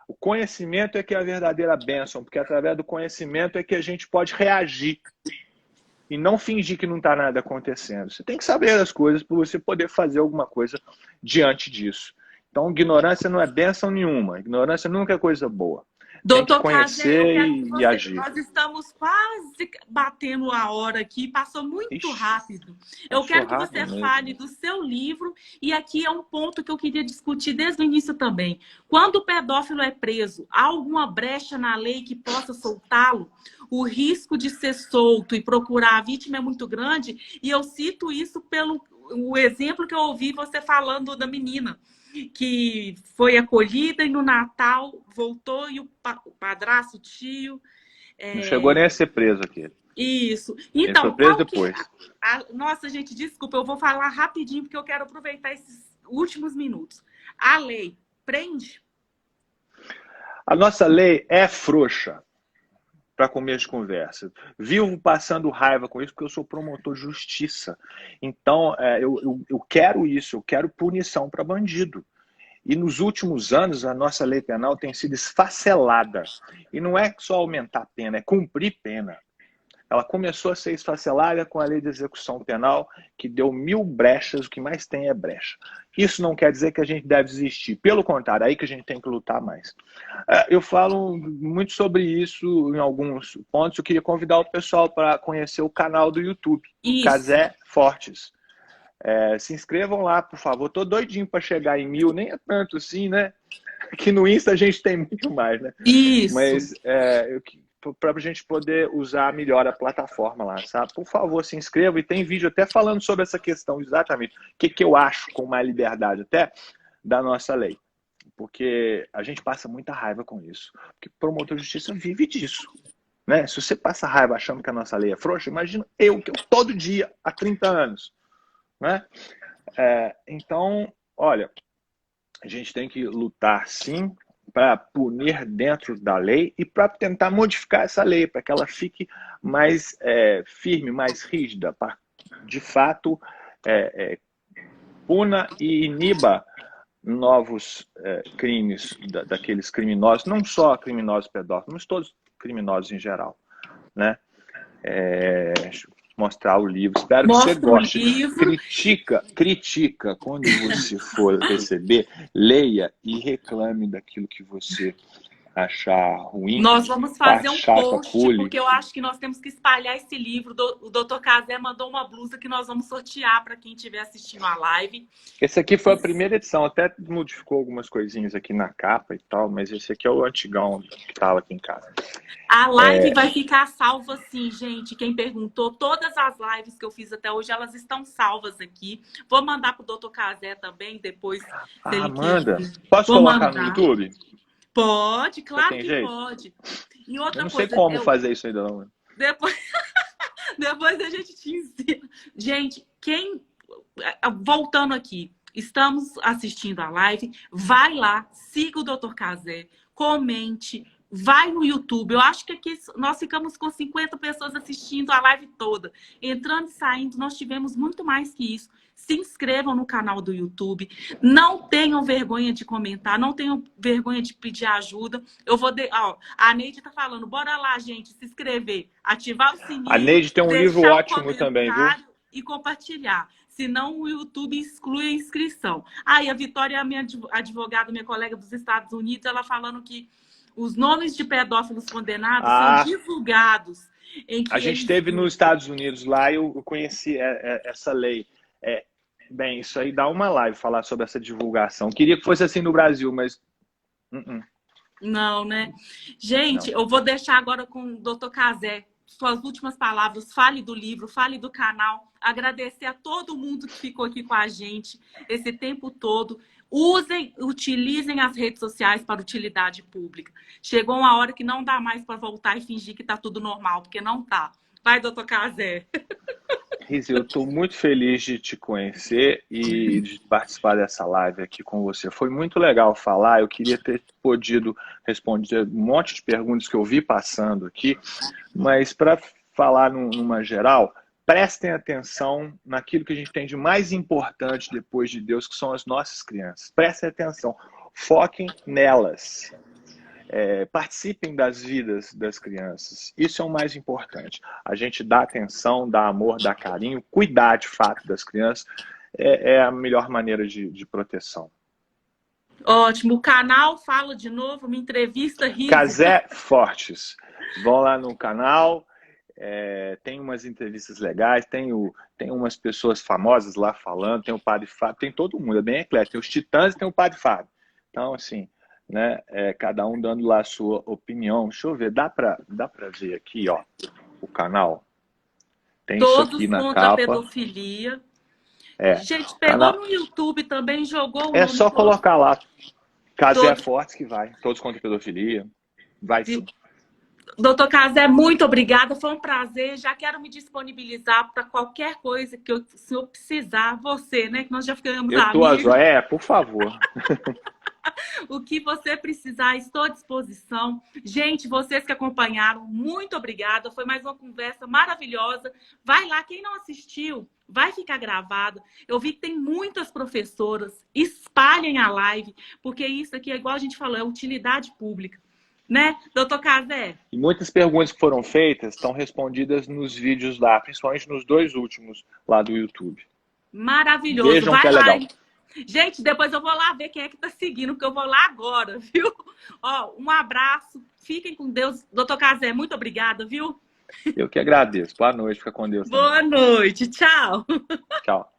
O conhecimento é que é a verdadeira bênção, porque através do conhecimento é que a gente pode reagir. e não fingir que não está nada acontecendo. Você tem que saber as coisas para você poder fazer alguma coisa diante disso. Então, ignorância não é bênção nenhuma. Ignorância nunca é coisa boa. Tem que Doutor Cazé, eu conhecer quero que e você... agir. Nós estamos quase batendo a hora aqui, passou muito Ixi, rápido. Eu quero que você mesmo. fale do seu livro, e aqui é um ponto que eu queria discutir desde o início também. Quando o pedófilo é preso, há alguma brecha na lei que possa soltá-lo? O risco de ser solto e procurar a vítima é muito grande, e eu cito isso pelo o exemplo que eu ouvi você falando da menina que foi acolhida e no Natal voltou e o padrasto, o tio... Não chegou nem a ser preso aqui. Isso. Ele foi Então, preso qual que... depois. Nossa, gente, desculpa, eu vou falar rapidinho porque eu quero aproveitar esses últimos minutos. A lei prende? A nossa lei é frouxa para começo de conversa. Vivo passando raiva com isso porque eu sou promotor de justiça. Então, eu quero isso, eu quero punição para bandido. E nos últimos anos, a nossa lei penal tem sido esfacelada. E não é só aumentar a pena, é cumprir pena. Ela começou a ser esfacelada com a lei de execução penal, que deu 1000 brechas, o que mais tem é brecha. Isso não quer dizer que a gente deve desistir. Pelo contrário, é aí que a gente tem que lutar mais. Eu falo muito sobre isso em alguns pontos. Eu queria convidar o pessoal para conhecer o canal do YouTube, Cazé Fortes. Se inscrevam lá, por favor. Tô doidinho para chegar em 1000, nem é tanto assim, né? Aqui no Insta a gente tem muito mais, né? Isso. Mas para a gente poder usar melhor a plataforma lá, sabe? Por favor, se inscreva, e tem vídeo até falando sobre essa questão exatamente. O que eu acho com mais liberdade até da nossa lei. Porque a gente passa muita raiva com isso. Porque promotor de justiça vive disso. Né? Se você passa raiva achando que a nossa lei é frouxa, imagina que eu todo dia, há 30 anos. Né? Então, olha, a gente tem que lutar sim para punir dentro da lei e para tentar modificar essa lei, para que ela fique mais firme, mais rígida, para de fato puna e iniba novos crimes daqueles criminosos, não só criminosos pedófilos, mas todos criminosos em geral. Né? Mostrar o livro. Espero que você goste. Critica quando você for receber, leia e reclame daquilo que você achar ruim. Nós vamos fazer um post, porque eu acho que nós temos que espalhar esse livro. O Dr. Cazé mandou uma blusa que nós vamos sortear para quem estiver assistindo a live. Esse aqui foi a primeira edição, até modificou algumas coisinhas aqui na capa e tal, mas esse aqui é o antigão que estava aqui em casa. A live vai ficar salva sim, gente. Quem perguntou, todas as lives que eu fiz até hoje, elas estão salvas aqui. Vou mandar pro Dr. Cazé também, depois. Manda. Posso colocar no YouTube? Pode, claro que pode. E outra eu não sei como fazer isso ainda não. Depois a gente te ensina. Gente, voltando aqui, estamos assistindo a live, vai lá, siga o Dr. Cazé, comente, vai no YouTube. Eu acho que aqui nós ficamos com 50 pessoas assistindo a live toda. Entrando e saindo, nós tivemos muito mais que isso. Se inscrevam no canal do YouTube. Não tenham vergonha de comentar, não tenham vergonha de pedir ajuda. Eu vou a Neide tá falando, bora lá, gente, se inscrever, ativar o sininho. A Neide tem um livro ótimo também, viu? E compartilhar. Senão o YouTube exclui a inscrição. E a Vitória, minha advogada, minha colega dos Estados Unidos, ela falando que os nomes de pedófilos condenados são divulgados. A gente esteve nos Estados Unidos lá e eu conheci essa lei. Bem, isso aí dá uma live falar sobre essa divulgação. Queria que fosse assim no Brasil, mas... Não, né? Gente, eu vou deixar agora com o Dr. Cazé. Suas últimas palavras, fale do livro, fale do canal. Agradecer a todo mundo que ficou aqui com a gente esse tempo todo. Utilizem as redes sociais para utilidade pública. Chegou uma hora que não dá mais para voltar e fingir que está tudo normal, porque não tá. Vai, Dr. Cazé. Rizzi, eu estou muito feliz de te conhecer e de participar dessa live aqui com você. Foi muito legal falar. Eu queria ter podido responder um monte de perguntas que eu vi passando aqui, mas para falar numa geral, prestem atenção naquilo que a gente tem de mais importante depois de Deus, que são as nossas crianças. Prestem atenção. Foquem nelas. participem das vidas das crianças. Isso é o mais importante. A gente dá atenção, dá amor, dá carinho, cuidar de fato das crianças é a melhor maneira de proteção. Ótimo. O canal, fala de novo, uma entrevista Rizzi. Casé Fortes. Vão lá no canal, tem umas entrevistas legais, tem umas pessoas famosas lá falando, tem o Padre Fábio, tem todo mundo, é bem eclético. Tem os Titãs e tem o Padre Fábio. Então, assim, né, cada um dando lá a sua opinião. Deixa eu ver, dá pra ver aqui, ó, o canal. Tem Todos isso aqui na contra capa. a pedofilia. Gente, pegou canal... no YouTube também, jogou o É nome só todo. colocar lá. Casé Todos... Fortes que vai. Todos contra a pedofilia. Vai sim. Doutor Casé, muito obrigada. Foi um prazer. Já quero me disponibilizar para qualquer coisa que o senhor precisar. Você, né? Que nós já ficamos amigos. Por favor. O que você precisar, estou à disposição. Gente, vocês que acompanharam, muito obrigada. Foi mais uma conversa maravilhosa. Vai lá, quem não assistiu, vai ficar gravado. Eu vi que tem muitas professoras. Espalhem a live, porque isso aqui é igual a gente falou, é utilidade pública. Né, doutor Casé? E muitas perguntas que foram feitas estão respondidas nos vídeos lá, principalmente nos 2 últimos lá do YouTube. Maravilhoso. Vejam vai que é lá. legal. Gente, depois eu vou lá ver quem é que tá seguindo, porque eu vou lá agora, viu? Ó, um abraço. Fiquem com Deus. Doutor Casé, muito obrigada, viu? Eu que agradeço. Boa noite. Fica com Deus. Boa noite. Tchau. Tchau.